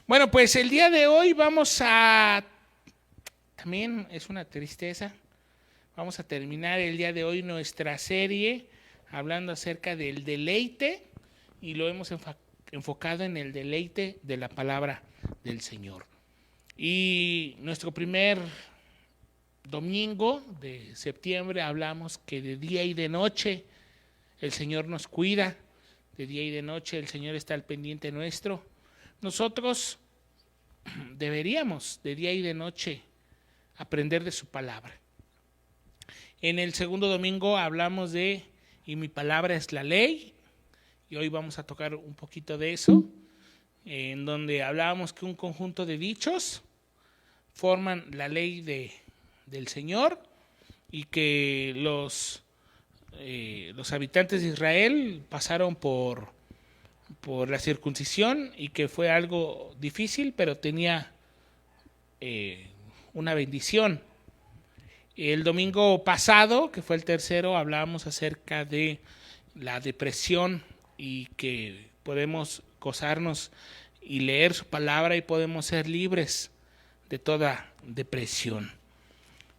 Bueno, pues el día de hoy también es una tristeza, vamos a terminar el día de hoy nuestra serie hablando acerca del deleite y lo hemos enfocado en el deleite de la palabra del Señor. Y nuestro primer domingo de septiembre hablamos que de día y de noche el Señor nos cuida, de día y de noche el Señor está al pendiente nuestro. Nosotros deberíamos de día y de noche aprender de su palabra. En el segundo domingo hablamos de y mi palabra es la ley, y hoy vamos a tocar un poquito de eso, en donde hablábamos que un conjunto de dichos forman la ley del Señor y que los habitantes de Israel pasaron por la circuncisión y que fue algo difícil, pero tenía una bendición. El domingo pasado, que fue el tercero, hablábamos acerca de la depresión y que podemos gozarnos y leer su palabra y podemos ser libres de toda depresión.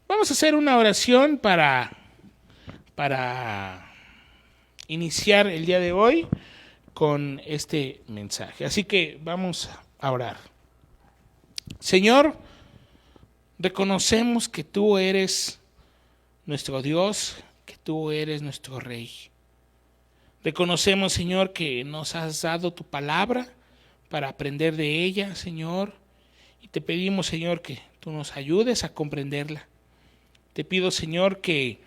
Vamos a hacer una oración para iniciar el día de hoy con este mensaje. Así que vamos a orar. Señor, reconocemos que tú eres nuestro Dios, que tú eres nuestro Rey. Reconocemos, Señor, que nos has dado tu palabra para aprender de ella, Señor, y te pedimos, Señor, que tú nos ayudes a comprenderla. Te pido, Señor, que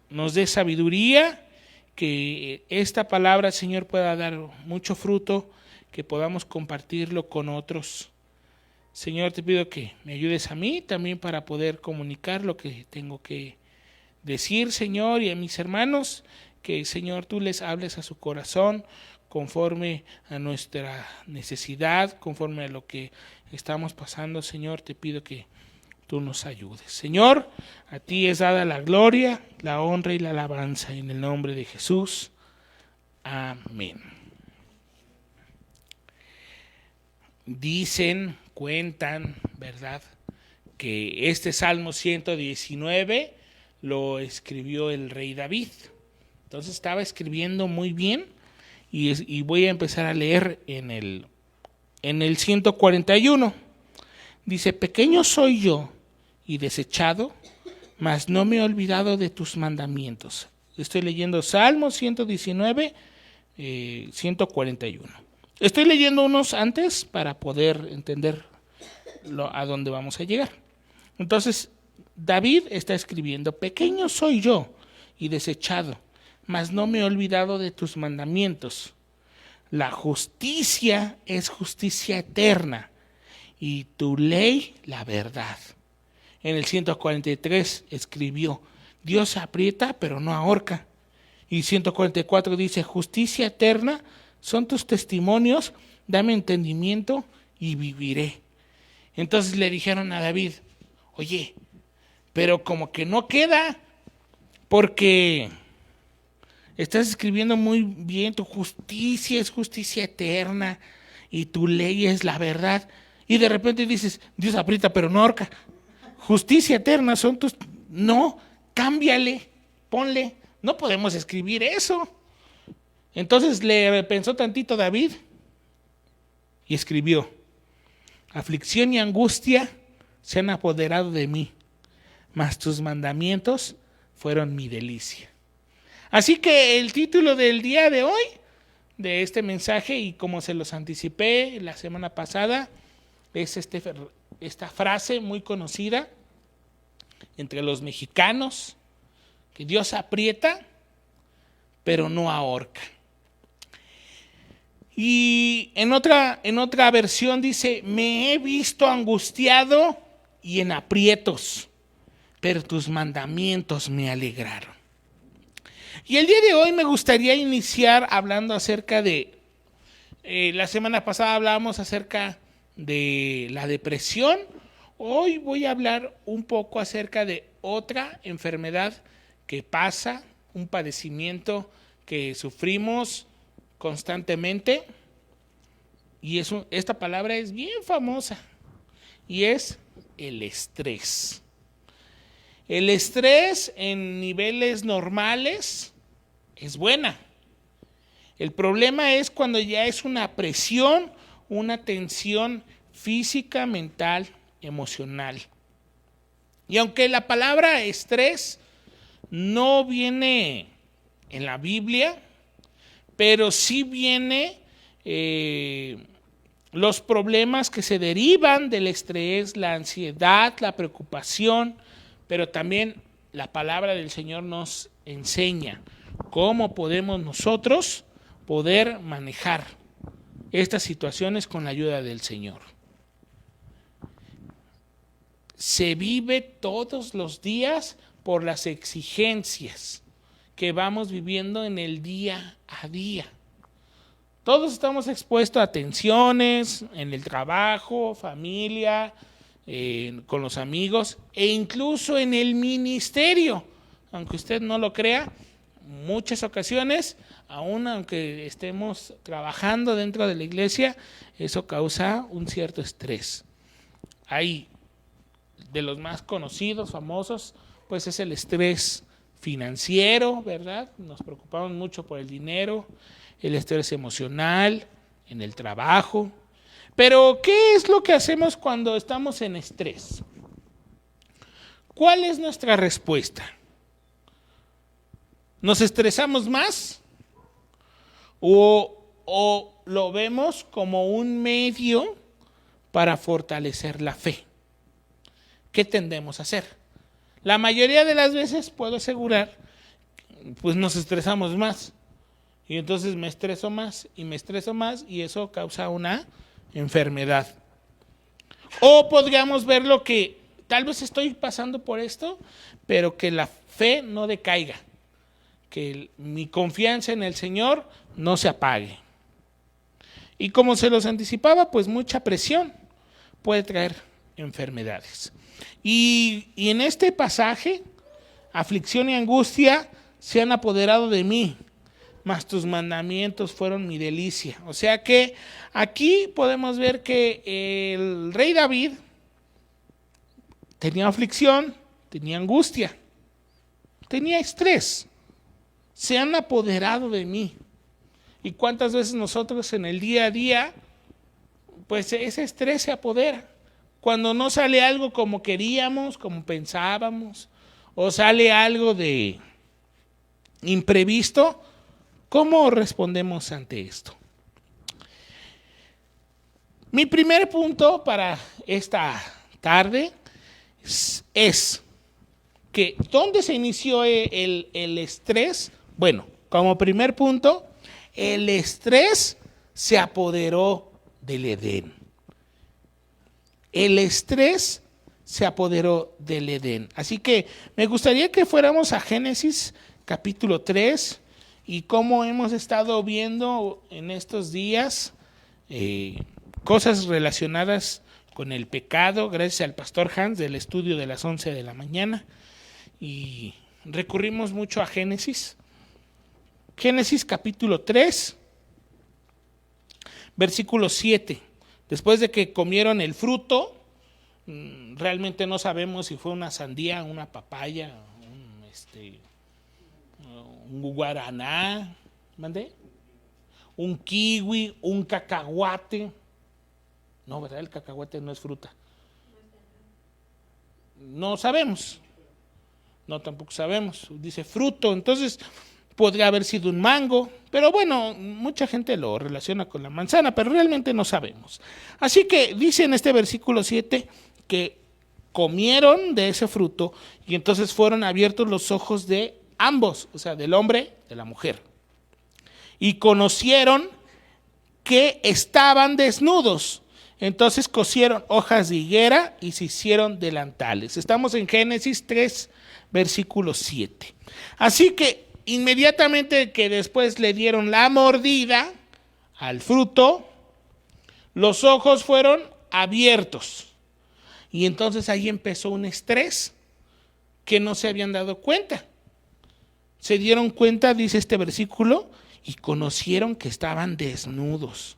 nos dé sabiduría, que esta palabra, Señor, pueda dar mucho fruto, que podamos compartirlo con otros. Señor, te pido que me ayudes a mí también para poder comunicar lo que tengo que decir, Señor, y a mis hermanos, que, Señor, tú les hables a su corazón conforme a nuestra necesidad, conforme a lo que estamos pasando. Señor, te pido que tú nos ayudes. Señor, a ti es dada la gloria, la honra y la alabanza en el nombre de Jesús. Amén. Dicen, cuentan, ¿verdad?, que este Salmo 119 lo escribió el rey David. Entonces estaba escribiendo muy bien y voy a empezar a leer en el 141. Dice: pequeño soy yo y desechado, mas no me he olvidado de tus mandamientos. Estoy leyendo Salmo 119, 141. Estoy leyendo unos antes para poder entender a dónde vamos a llegar. Entonces, David está escribiendo: pequeño soy yo y desechado, mas no me he olvidado de tus mandamientos. La justicia es justicia eterna y tu ley la verdad. En el 143 escribió: Dios aprieta pero no ahorca. Y 144 dice: justicia eterna son tus testimonios, dame entendimiento y viviré. Entonces le dijeron a David: oye, pero como que no queda, porque estás escribiendo muy bien, tu justicia es justicia eterna y tu ley es la verdad. Y de repente dices: Dios aprieta pero no ahorca. Justicia eterna son tus... No, cámbiale, ponle. No podemos escribir eso. Entonces le pensó tantito David y escribió: aflicción y angustia se han apoderado de mí, mas tus mandamientos fueron mi delicia. Así que el título del día de hoy, de este mensaje, y como se los anticipé la semana pasada, es esta frase muy conocida entre los mexicanos, que Dios aprieta pero no ahorca. Y en otra versión dice: me he visto angustiado y en aprietos, pero tus mandamientos me alegraron. Y el día de hoy me gustaría iniciar hablando acerca de, la semana pasada hablábamos acerca de la depresión. Hoy voy a hablar un poco acerca de otra enfermedad que pasa, un padecimiento que sufrimos constantemente, y esta palabra es bien famosa, y es el estrés. El estrés en niveles normales es buena. El problema es cuando ya es una presión, una tensión física, mental, emocional. Y aunque la palabra estrés no viene en la Biblia, pero sí viene los problemas que se derivan del estrés, la ansiedad, la preocupación, pero también la palabra del Señor nos enseña cómo podemos nosotros poder manejar estas situaciones con la ayuda del Señor. Se vive todos los días por las exigencias que vamos viviendo en el día a día. Todos estamos expuestos a tensiones en el trabajo, familia, con los amigos e incluso en el ministerio. Aunque usted no lo crea, muchas ocasiones, aún aunque estemos trabajando dentro de la iglesia, eso causa un cierto estrés. Hay de los más conocidos, famosos, pues es el estrés financiero, ¿verdad? Nos preocupamos mucho por el dinero, el estrés emocional, en el trabajo. Pero, ¿qué es lo que hacemos cuando estamos en estrés? ¿Cuál es nuestra respuesta? ¿Nos estresamos más? ¿O lo vemos como un medio para fortalecer la fe? ¿Qué tendemos a hacer? La mayoría de las veces puedo asegurar, pues nos estresamos más. Y entonces me estreso más y eso causa una enfermedad. O podríamos ver lo que tal vez estoy pasando por esto, pero que la fe no decaiga, que mi confianza en el Señor no se apague. Y como se los anticipaba, pues mucha presión puede traer enfermedades. Y en este pasaje, aflicción y angustia se han apoderado de mí, mas tus mandamientos fueron mi delicia. O sea que aquí podemos ver que el rey David tenía aflicción, tenía angustia, tenía estrés. Se han apoderado de mí. ¿Y cuántas veces nosotros en el día a día, pues ese estrés se apodera? Cuando no sale algo como queríamos, como pensábamos, o sale algo de imprevisto, ¿cómo respondemos ante esto? Mi primer punto para esta tarde es que ¿dónde se inició el estrés? Bueno, como primer punto, el estrés se apoderó del Edén. El estrés se apoderó del Edén. Así que me gustaría que fuéramos a Génesis capítulo 3 y cómo hemos estado viendo en estos días cosas relacionadas con el pecado, gracias al pastor Hans del estudio de las 11 de la mañana. Y recurrimos mucho a Génesis. Génesis capítulo 3, versículo 7. Después de que comieron el fruto, realmente no sabemos si fue una sandía, una papaya, un guaraná, ¿mandé? Un kiwi, un cacahuate. No, ¿verdad? El cacahuate no es fruta. No sabemos. No, tampoco sabemos. Dice fruto, entonces podría haber sido un mango, pero bueno, mucha gente lo relaciona con la manzana, pero realmente no sabemos. Así que dice en este versículo 7 que comieron de ese fruto y entonces fueron abiertos los ojos de ambos, o sea, del hombre y de la mujer. Y conocieron que estaban desnudos. Entonces cosieron hojas de higuera y se hicieron delantales. Estamos en Génesis 3, versículo 7. Así que inmediatamente que después le dieron la mordida al fruto, los ojos fueron abiertos. Y entonces ahí empezó un estrés que no se habían dado cuenta. Se dieron cuenta, dice este versículo, y conocieron que estaban desnudos.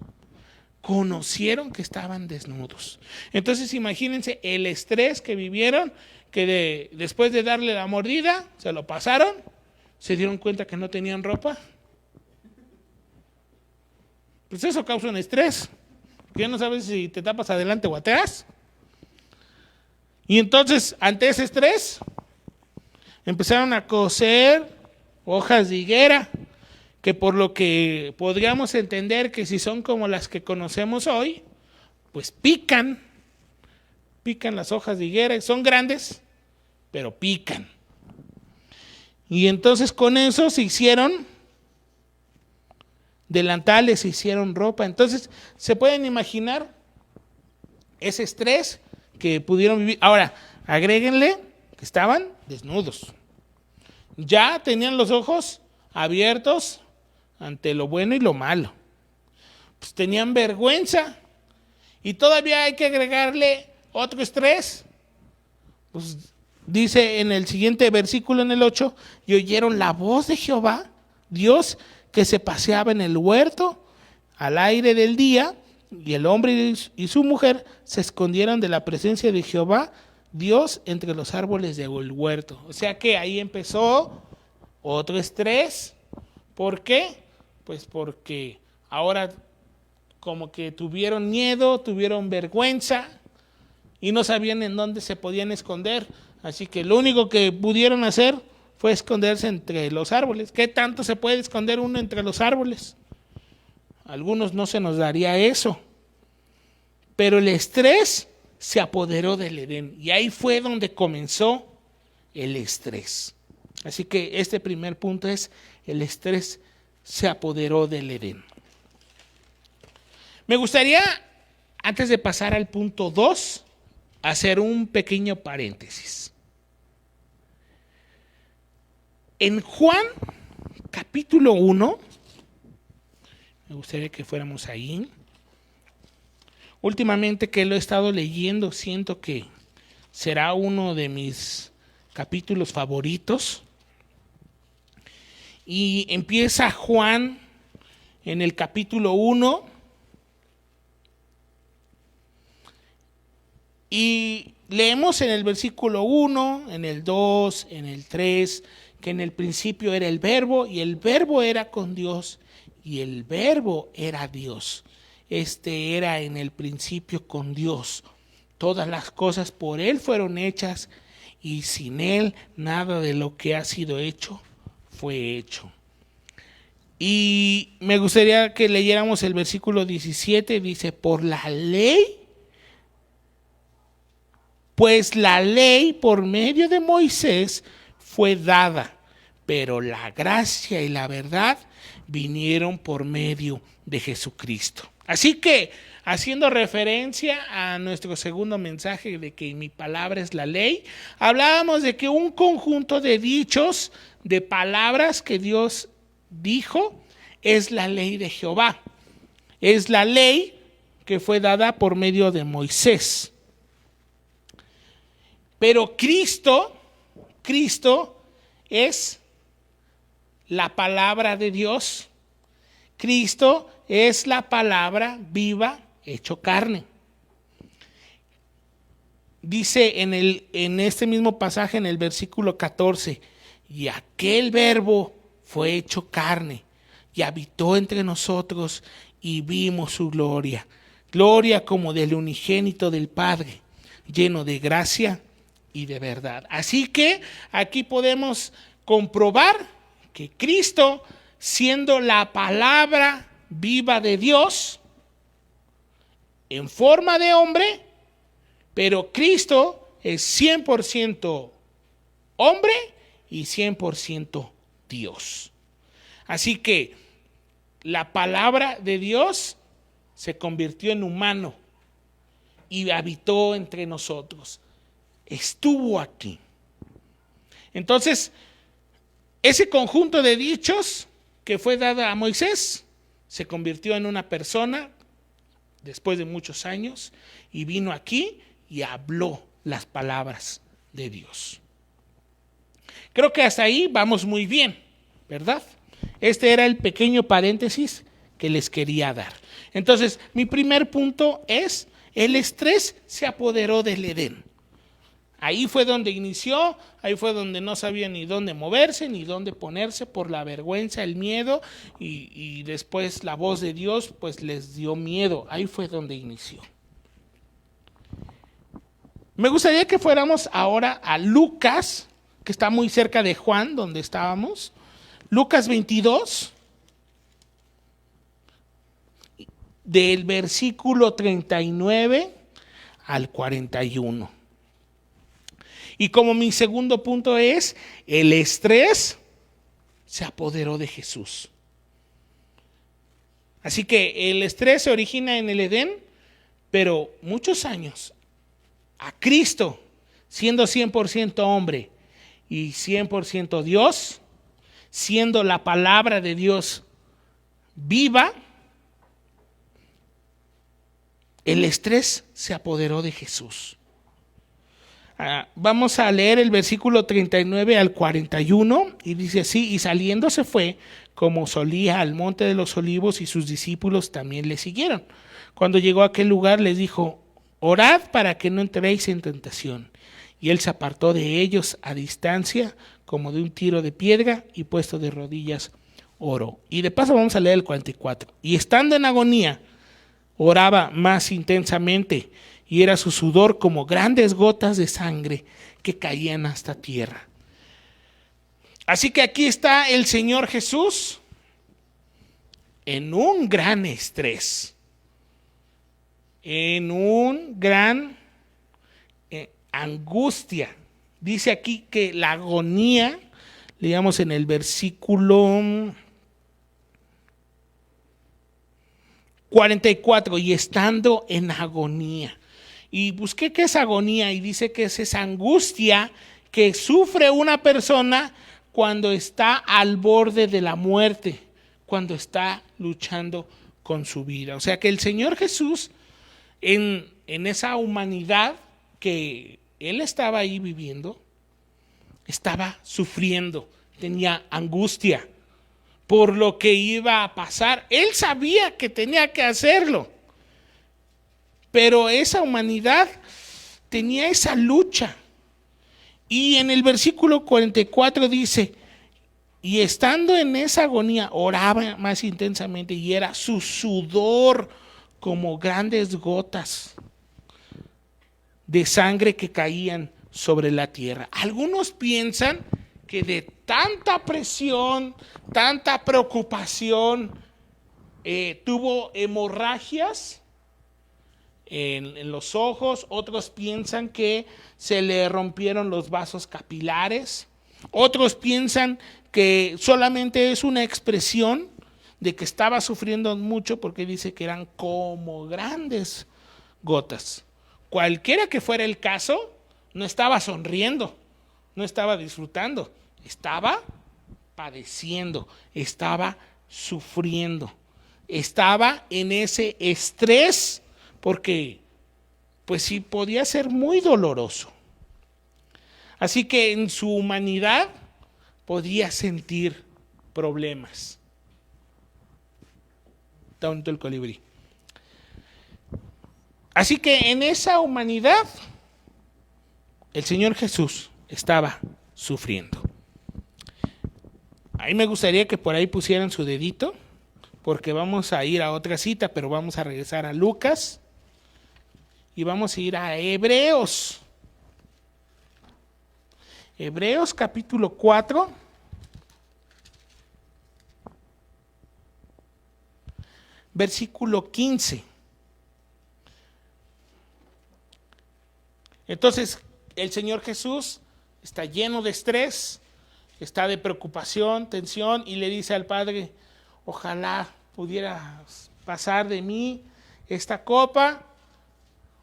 conocieron que estaban desnudos. Entonces imagínense el estrés que vivieron, que después de darle la mordida, se lo pasaron, se dieron cuenta que no tenían ropa. Pues eso causa un estrés, porque ya no sabes si te tapas adelante o atrás. Y entonces, ante ese estrés, empezaron a coser hojas de higuera, que por lo que podríamos entender que si son como las que conocemos hoy, pues pican las hojas de higuera, son grandes, pero pican. Y entonces con eso se hicieron delantales, se hicieron ropa. Entonces se pueden imaginar ese estrés que pudieron vivir. Ahora, agréguenle que estaban desnudos. Ya tenían los ojos abiertos ante lo bueno y lo malo. Pues tenían vergüenza. Y todavía hay que agregarle otro estrés. Pues dice en el siguiente versículo, en el 8, y oyeron la voz de Jehová, Dios, que se paseaba en el huerto al aire del día, y el hombre y su mujer se escondieron de la presencia de Jehová, Dios, entre los árboles del huerto. O sea que ahí empezó otro estrés. ¿Por qué? Pues porque ahora como que tuvieron miedo, tuvieron vergüenza y no sabían en dónde se podían esconder. Así que lo único que pudieron hacer fue esconderse entre los árboles. ¿Qué tanto se puede esconder uno entre los árboles? A algunos no se nos daría eso. Pero el estrés se apoderó del Edén y ahí fue donde comenzó el estrés. Así que este primer punto es: el estrés se apoderó del Edén. Me gustaría, antes de pasar al punto 2, hacer un pequeño paréntesis. En Juan, capítulo 1, me gustaría que fuéramos ahí. Últimamente que lo he estado leyendo, siento que será uno de mis capítulos favoritos. Y empieza Juan en el capítulo 1 y leemos en el versículo 1, en el 2, en el 3, que en el principio era el verbo y el verbo era con Dios y el verbo era Dios. Este era en el principio con Dios. Todas las cosas por Él fueron hechas y sin Él nada de lo que ha sido hecho fue hecho. Y me gustaría que leyéramos el versículo 17, dice: por la ley, pues la ley por medio de Moisés fue dada, pero la gracia y la verdad vinieron por medio de Jesucristo. Así que, haciendo referencia a nuestro segundo mensaje de que mi palabra es la ley, hablábamos de que un conjunto de dichos, de palabras que Dios dijo, es la ley de Jehová. Es la ley que fue dada por medio de Moisés. Pero Cristo es la palabra de Dios. Cristo es la palabra viva hecho carne. Dice en este mismo pasaje, en el versículo 14, y aquel verbo fue hecho carne y habitó entre nosotros y vimos su gloria. Gloria como del unigénito del Padre, lleno de gracia y de verdad. Así que aquí podemos comprobar que Cristo, siendo la palabra viva de Dios, en forma de hombre, pero Cristo es 100% hombre y 100% Dios. Así que la palabra de Dios se convirtió en humano y habitó entre nosotros. Estuvo aquí. Entonces, ese conjunto de dichos que fue dada a Moisés se convirtió en una persona después de muchos años y vino aquí y habló las palabras de Dios. Creo que hasta ahí vamos muy bien, ¿verdad? Este era el pequeño paréntesis que les quería dar. Entonces, mi primer punto es, el estrés se apoderó del Edén. Ahí fue donde inició, ahí fue donde no sabía ni dónde moverse, ni dónde ponerse por la vergüenza, el miedo, y después la voz de Dios pues les dio miedo. Ahí fue donde inició. Me gustaría que fuéramos ahora a Lucas, que está muy cerca de Juan, donde estábamos. Lucas 22, del versículo 39 al 41. Y como mi segundo punto es, el estrés se apoderó de Jesús. Así que el estrés se origina en el Edén, pero muchos años a Cristo, siendo 100% hombre y 100% Dios, siendo la palabra de Dios viva, el estrés se apoderó de Jesús. Vamos a leer el versículo 39 al 41 y dice así: y saliendo se fue como solía al monte de los olivos, y sus discípulos también le siguieron. Cuando llegó a aquel lugar les dijo: orad para que no entréis en tentación. Y él se apartó de ellos a distancia como de un tiro de piedra, y puesto de rodillas oró. Y de paso vamos a leer el 44. Y estando en agonía oraba más intensamente, y era su sudor como grandes gotas de sangre que caían hasta tierra. Así que aquí está el Señor Jesús en un gran estrés, en un gran angustia. Dice aquí que la agonía, leamos en el versículo 44, y estando en agonía. Y busqué qué es agonía, y dice que es esa angustia que sufre una persona cuando está al borde de la muerte, cuando está luchando con su vida. O sea que el Señor Jesús, en esa humanidad que Él estaba ahí viviendo, estaba sufriendo, tenía angustia por lo que iba a pasar. Él sabía que tenía que hacerlo, pero esa humanidad tenía esa lucha. Y en el versículo 44 dice: y estando en esa agonía, oraba más intensamente, y era su sudor como grandes gotas de sangre que caían sobre la tierra. Algunos piensan que de tanta presión, tanta preocupación, tuvo hemorragias en los ojos. Otros piensan que se le rompieron los vasos capilares. Otros piensan que solamente es una expresión de que estaba sufriendo mucho, porque dice que eran como grandes gotas. Cualquiera que fuera el caso, no estaba sonriendo, no estaba disfrutando, estaba padeciendo, estaba sufriendo, estaba en ese estrés, porque pues sí podía ser muy doloroso. Así que en su humanidad podía sentir problemas. Tanto el colibrí. Así que en esa humanidad el Señor Jesús estaba sufriendo. Ahí me gustaría que por ahí pusieran su dedito, porque vamos a ir a otra cita, pero vamos a regresar a Lucas y vamos a ir a Hebreos. Hebreos capítulo 4. Versículo 15. Entonces, el Señor Jesús está lleno de estrés, está de preocupación, tensión, y le dice al Padre: ojalá pudieras pasar de mí esta copa,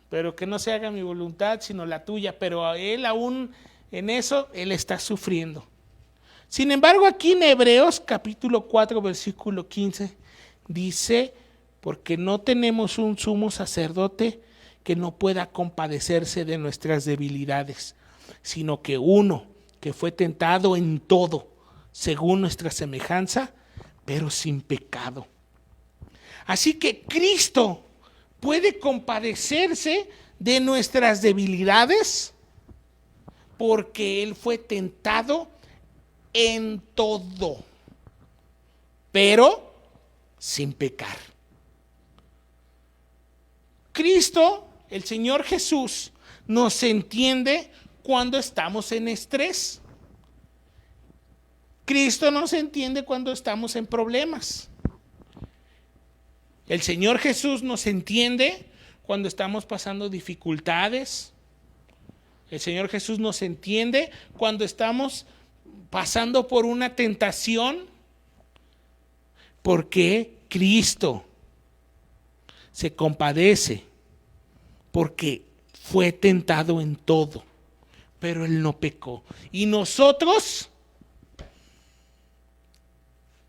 pero que no se haga mi voluntad sino la tuya. Pero él aún en eso, él está sufriendo. Sin embargo, aquí en Hebreos capítulo 4, versículo 15, dice: porque no tenemos un sumo sacerdote que no pueda compadecerse de nuestras debilidades, sino que uno que fue tentado en todo, según nuestra semejanza, pero sin pecado. Así que Cristo puede compadecerse de nuestras debilidades porque Él fue tentado en todo, pero sin pecar. Cristo, el Señor Jesús, nos entiende cuando estamos en estrés. Cristo nos entiende cuando estamos en problemas. El Señor Jesús nos entiende cuando estamos pasando dificultades. El Señor Jesús nos entiende cuando estamos pasando por una tentación. Porque Cristo se compadece, porque fue tentado en todo, pero Él no pecó. Y nosotros,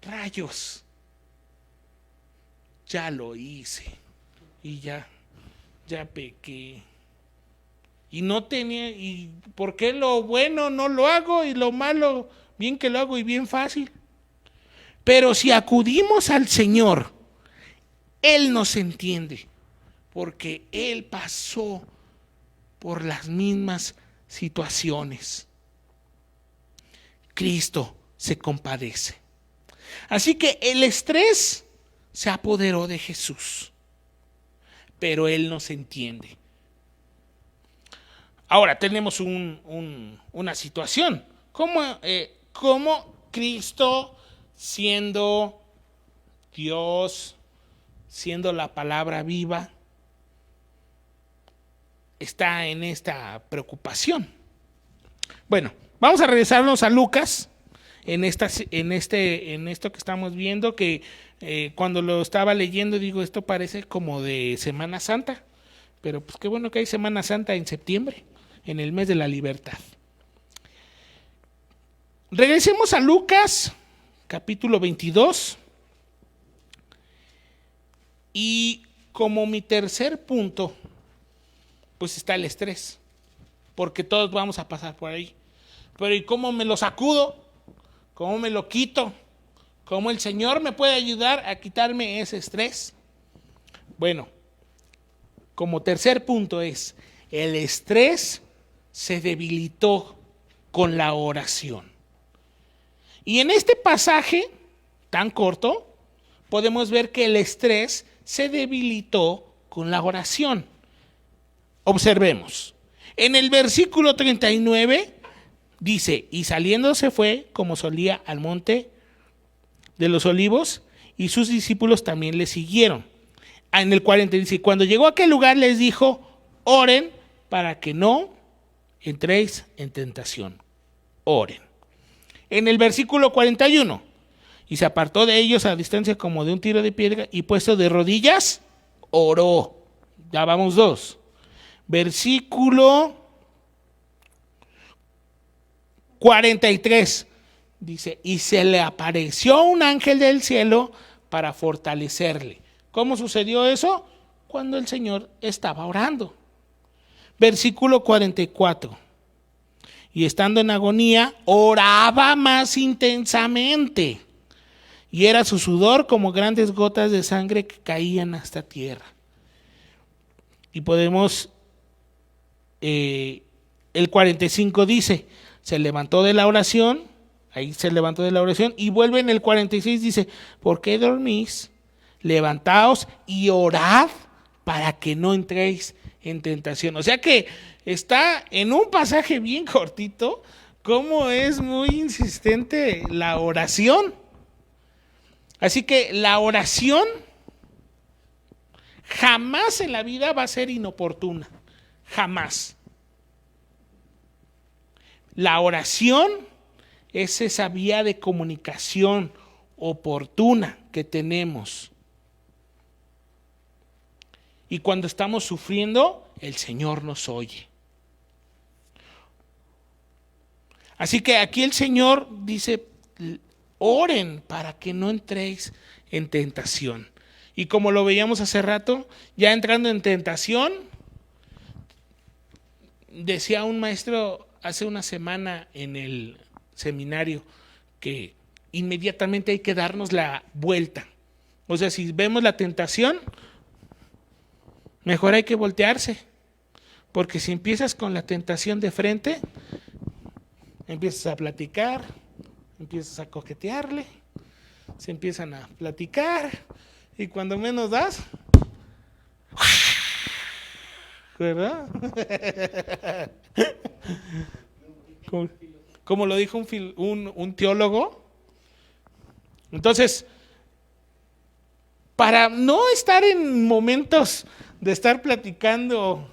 rayos, ya lo hice y ya pequé. Y no tenía, y ¿por qué lo bueno no lo hago y lo malo bien que lo hago y bien fácil? Pero si acudimos al Señor, Él nos entiende, porque Él pasó por las mismas situaciones. Cristo se compadece. Así que el estrés se apoderó de Jesús, pero Él nos entiende. Ahora tenemos una situación. ¿Cómo Cristo, siendo Dios, siendo la palabra viva, está en esta preocupación? Bueno, vamos a regresarnos a Lucas en esto que estamos viendo, que cuando lo estaba leyendo digo, esto parece como de Semana Santa, pero pues qué bueno que hay Semana Santa en septiembre, en el mes de la libertad. Regresemos a Lucas, capítulo 22. Y como mi tercer punto, pues está el estrés, porque todos vamos a pasar por ahí. Pero ¿y cómo me lo sacudo? ¿Cómo me lo quito? ¿Cómo el Señor me puede ayudar a quitarme ese estrés? Bueno, como tercer punto es, el estrés se debilitó con la oración. Y en este pasaje tan corto, podemos ver que el estrés se debilitó con la oración. Observemos. En el versículo 39 dice, y saliendo se fue como solía al monte de los olivos, y sus discípulos también le siguieron. En el 40 dice, cuando llegó a aquel lugar les dijo, oren para que no entréis en tentación. Oren. En el versículo 41, y se apartó de ellos a distancia como de un tiro de piedra, y puesto de rodillas, oró. Ya vamos 2. Versículo 43, dice, y se le apareció un ángel del cielo para fortalecerle. ¿Cómo sucedió eso? Cuando el Señor estaba orando. Versículo 44. Y estando en agonía, oraba más intensamente. Y era su sudor como grandes gotas de sangre que caían hasta tierra. Y podemos, el 45 dice, se levantó de la oración, y vuelve en el 46, dice, ¿por qué dormís? Levantaos y orad para que no entréis en tentación. O sea que está en un pasaje bien cortito, como es muy insistente la oración. Así que la oración jamás en la vida va a ser inoportuna, jamás. La oración es esa vía de comunicación oportuna que tenemos. Y cuando estamos sufriendo, el Señor nos oye. Así que aquí el Señor dice, oren para que no entréis en tentación. Y como lo veíamos hace rato, ya entrando en tentación, decía un maestro hace una semana en el seminario que inmediatamente hay que darnos la vuelta. O sea, si vemos la tentación, mejor hay que voltearse. Porque si empiezas con la tentación de frente, empiezas a platicar, empiezas a coquetearle, se empiezan a platicar y cuando menos das, ¿verdad? Como lo dijo un teólogo. Entonces, para no estar en momentos de estar platicando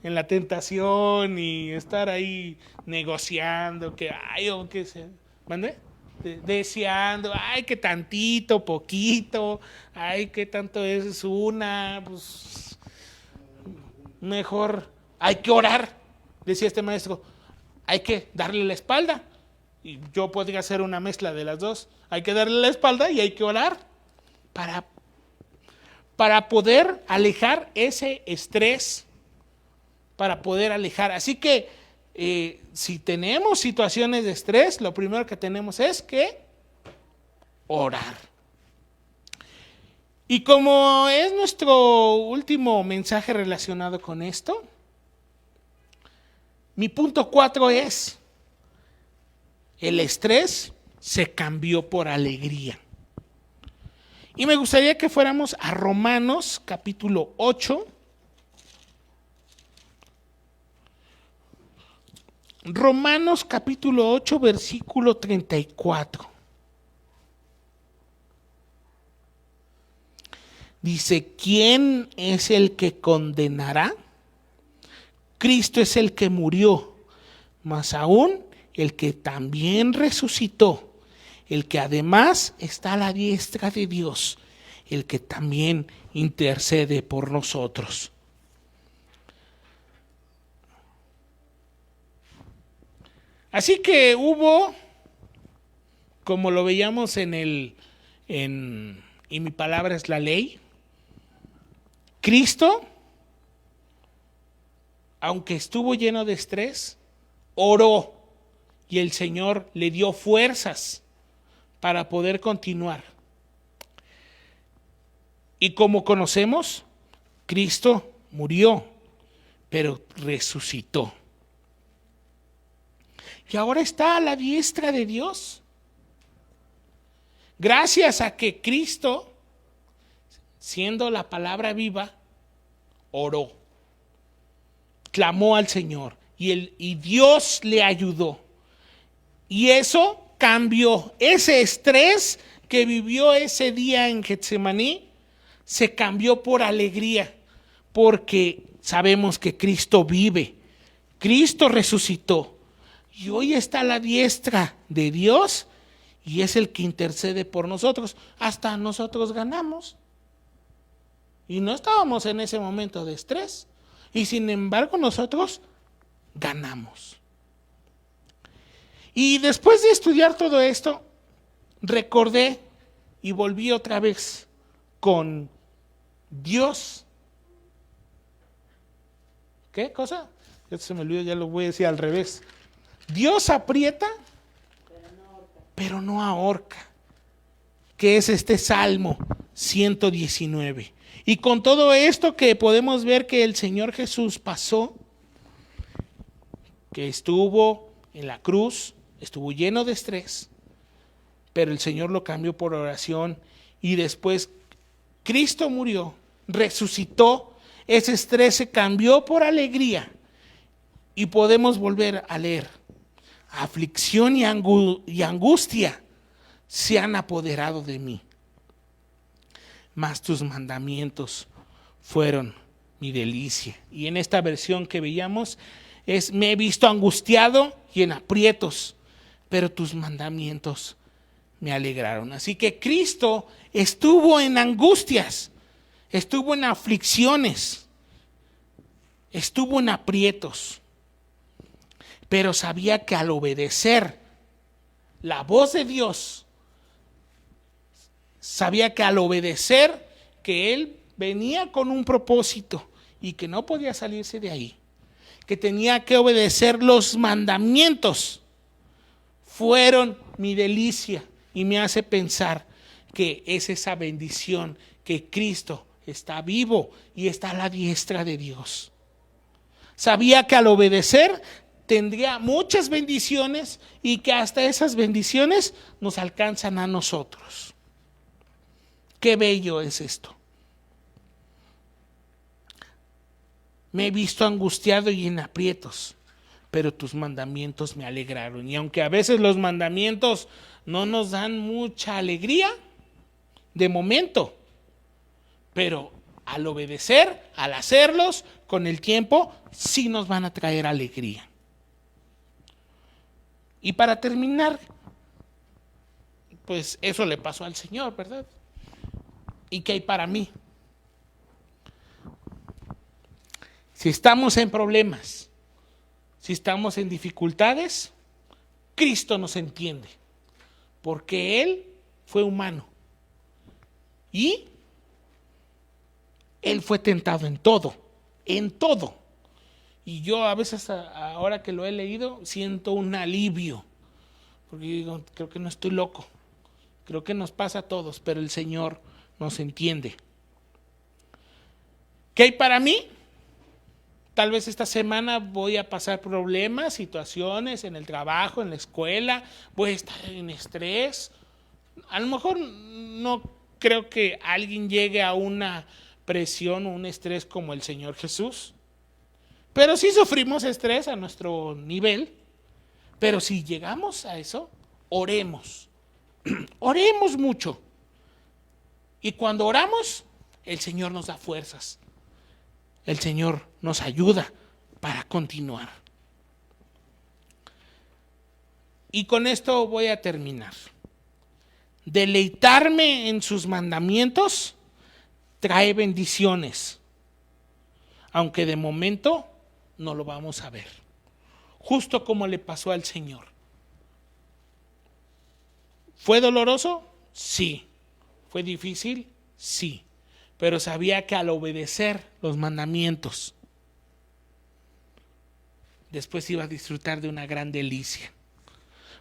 en la tentación y estar ahí negociando, que ay, o que se, ¿mande? Deseando, ay, que tantito, poquito, ay, que tanto es una, pues mejor hay que orar, decía este maestro, hay que darle la espalda. Y yo podría hacer una mezcla de las dos. Hay que darle la espalda y hay que orar para poder alejar ese estrés, para poder alejar. Así que si tenemos situaciones de estrés, lo primero que tenemos es que orar. Y como es nuestro último mensaje relacionado con esto, mi punto 4 es: el estrés se cambió por alegría. Y me gustaría que fuéramos a Romanos capítulo 8. Romanos capítulo 8, versículo 34. Dice, ¿quién es el que condenará? Cristo es el que murió, más aún el que también resucitó, el que además está a la diestra de Dios, el que también intercede por nosotros. Así que hubo, como lo veíamos y mi palabra es la ley, Cristo, aunque estuvo lleno de estrés, oró y el Señor le dio fuerzas para poder continuar. Y como conocemos, Cristo murió, pero resucitó. Y ahora está a la diestra de Dios. Gracias a que Cristo, siendo la palabra viva, oró, clamó al Señor y Dios le ayudó. Y eso cambió. Ese estrés que vivió ese día en Getsemaní se cambió por alegría, porque sabemos que Cristo vive, Cristo resucitó y hoy está a la diestra de Dios y es el que intercede por nosotros. Hasta nosotros ganamos y no estábamos en ese momento de estrés y sin embargo nosotros ganamos. Y después de estudiar todo esto, recordé y volví otra vez con Dios. ¿Qué cosa? Ya se me olvidó, ya lo voy a decir al revés. Dios aprieta, pero no ahorca. Que es este Salmo 119. Y con todo esto que podemos ver que el Señor Jesús pasó, que estuvo en la cruz, estuvo lleno de estrés, pero el Señor lo cambió por oración y después Cristo murió, resucitó, ese estrés se cambió por alegría y podemos volver a leer. Aflicción y angustia se han apoderado de mí, mas tus mandamientos fueron mi delicia. Y en esta versión que veíamos es: me he visto angustiado y en aprietos, pero tus mandamientos me alegraron. Así que Cristo estuvo en angustias, estuvo en aflicciones, estuvo en aprietos, pero sabía que al obedecer la voz de Dios, sabía que al obedecer que Él venía con un propósito y que no podía salirse de ahí, que tenía que obedecer los mandamientos, fueron mi delicia. Y me hace pensar que es esa bendición, que Cristo está vivo y está a la diestra de Dios. Sabía que al obedecer tendría muchas bendiciones y que hasta esas bendiciones nos alcanzan a nosotros. Qué bello es esto. Me he visto angustiado y en aprietos, pero tus mandamientos me alegraron. Y aunque a veces los mandamientos no nos dan mucha alegría, de momento, pero al obedecer, al hacerlos, con el tiempo, sí nos van a traer alegría. Y para terminar, pues eso le pasó al Señor, ¿verdad? ¿Y qué hay para mí? Si estamos en problemas, si estamos en dificultades, Cristo nos entiende, porque Él fue humano y Él fue tentado en todo, en todo. Y yo a veces, ahora que lo he leído, siento un alivio, porque digo, creo que no estoy loco, creo que nos pasa a todos, pero el Señor nos entiende. ¿Qué hay para mí? Tal vez esta semana voy a pasar problemas, situaciones en el trabajo, en la escuela, voy a estar en estrés. A lo mejor no creo que alguien llegue a una presión o un estrés como el Señor Jesús, pero sí sufrimos estrés a nuestro nivel. Pero si llegamos a eso, oremos, oremos mucho. Y cuando oramos, el Señor nos da fuerzas. El Señor nos ayuda para continuar. Y con esto voy a terminar. Deleitarme en sus mandamientos trae bendiciones, aunque de momento no lo vamos a ver. Justo como le pasó al Señor. ¿Fue doloroso? Sí. ¿Fue difícil? Sí. Pero sabía que al obedecer los mandamientos, después iba a disfrutar de una gran delicia.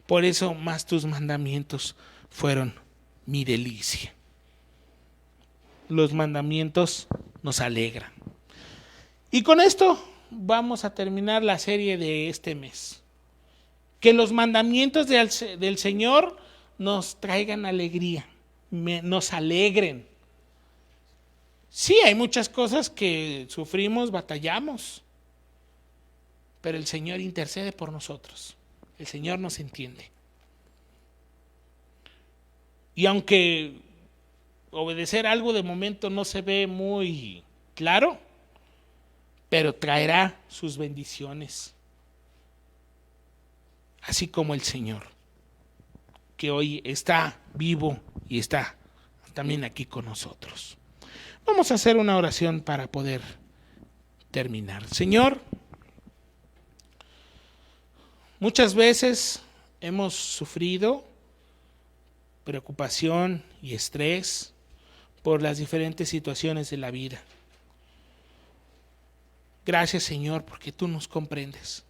Por eso más tus mandamientos fueron mi delicia. Los mandamientos nos alegran. Y con esto vamos a terminar la serie de este mes. Que los mandamientos del Señor nos traigan alegría, nos alegren. Sí, hay muchas cosas que sufrimos, batallamos, pero el Señor intercede por nosotros. El Señor nos entiende. Y aunque obedecer algo de momento no se ve muy claro, pero traerá sus bendiciones. Así como el Señor, que hoy está vivo y está también aquí con nosotros. Vamos a hacer una oración para poder terminar. Señor, muchas veces hemos sufrido preocupación y estrés por las diferentes situaciones de la vida. Gracias, Señor, porque tú nos comprendes.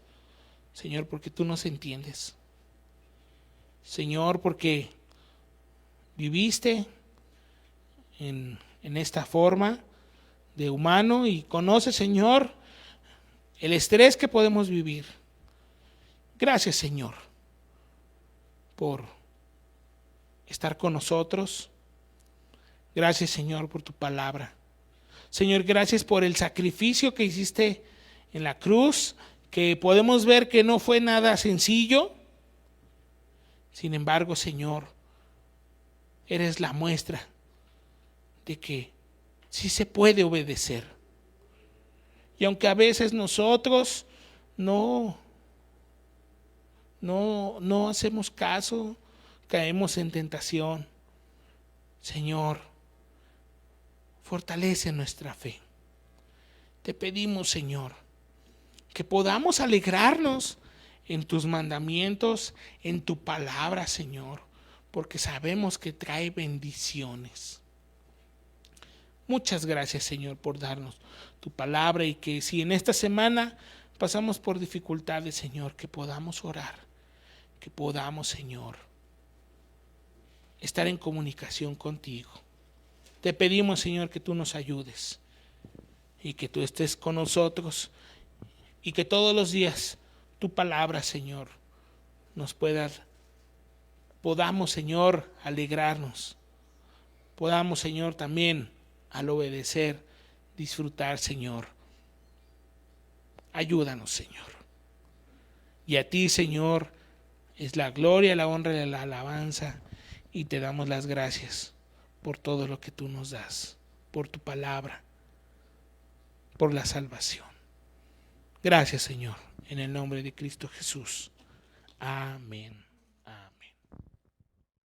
Señor, porque tú nos entiendes. Señor, porque viviste en esta forma de humano y conoces, Señor, el estrés que podemos vivir. Gracias, Señor, por estar con nosotros. Gracias, Señor, por tu palabra. Señor, gracias por el sacrificio que hiciste en la cruz, que podemos ver que no fue nada sencillo. Sin embargo, Señor, eres la muestra de que sí se puede obedecer. Y aunque a veces nosotros no hacemos caso, caemos en tentación, Señor, fortalece nuestra fe. Te pedimos, Señor, que podamos alegrarnos en tus mandamientos, en tu palabra, Señor, porque sabemos que trae bendiciones. Muchas gracias, Señor, por darnos tu palabra y que si en esta semana pasamos por dificultades, Señor, que podamos orar, que podamos, Señor, estar en comunicación contigo. Te pedimos, Señor, que tú nos ayudes y que tú estés con nosotros y que todos los días tu palabra, Señor, podamos, Señor, alegrarnos. Podamos, Señor, también al obedecer, disfrutar, Señor. Ayúdanos, Señor. Y a ti, Señor, es la gloria, la honra y la alabanza. Y te damos las gracias por todo lo que tú nos das, por tu palabra, por la salvación. Gracias, Señor, en el nombre de Cristo Jesús. Amén.